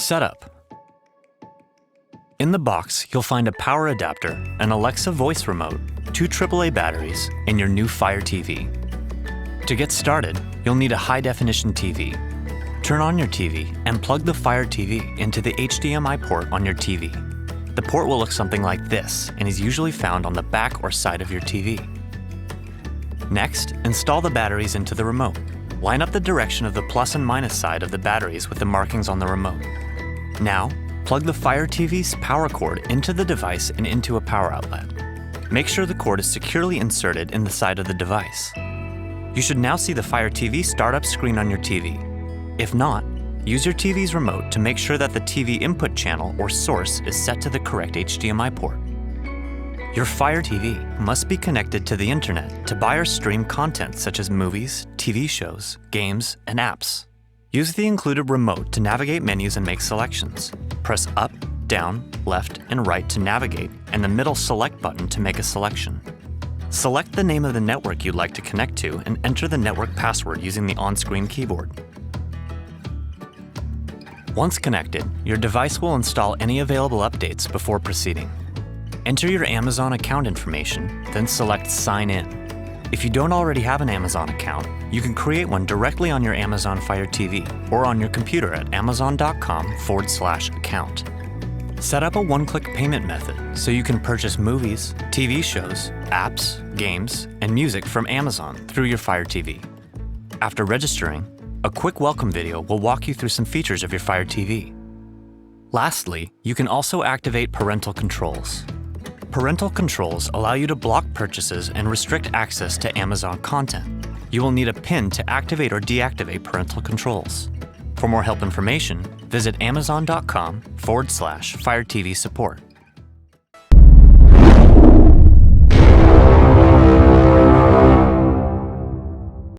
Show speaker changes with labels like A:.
A: Setup. In the box, you'll find a power adapter, an Alexa voice remote, 2 AAA batteries, and your new Fire TV. To get started, you'll need a high-definition TV. Turn on your TV and plug the Fire TV into the HDMI port on your TV. The port will look something like this and is usually found on the back or side of your TV. Next, install the batteries into the remote. Line up the direction of the plus and minus side of the batteries with the markings on the remote. Now, plug the Fire TV's power cord into the device and into a power outlet. Make sure the cord is securely inserted in the side of the device. You should now see the Fire TV startup screen on your TV. If not, use your TV's remote to make sure that the TV input channel or source is set to the correct HDMI port. Your Fire TV must be connected to the internet to buy or stream content such as movies, TV shows, games, and apps. Use the included remote to navigate menus and make selections. Press up, down, left, and right to navigate, and the middle select button to make a selection. Select the name of the network you'd like to connect to and enter the network password using the on-screen keyboard. Once connected, your device will install any available updates before proceeding. Enter your Amazon account information, then select Sign In. If you don't already have an Amazon account, you can create one directly on your Amazon Fire TV or on your computer at amazon.com/account. Set up a one-click payment method so you can purchase movies, TV shows, apps, games, and music from Amazon through your Fire TV. After registering, a quick welcome video will walk you through some features of your Fire TV. Lastly, you can also activate parental controls. Parental controls allow you to block purchases and restrict access to Amazon content. You will need a PIN to activate or deactivate parental controls. For more help information, visit amazon.com/Fire TV support.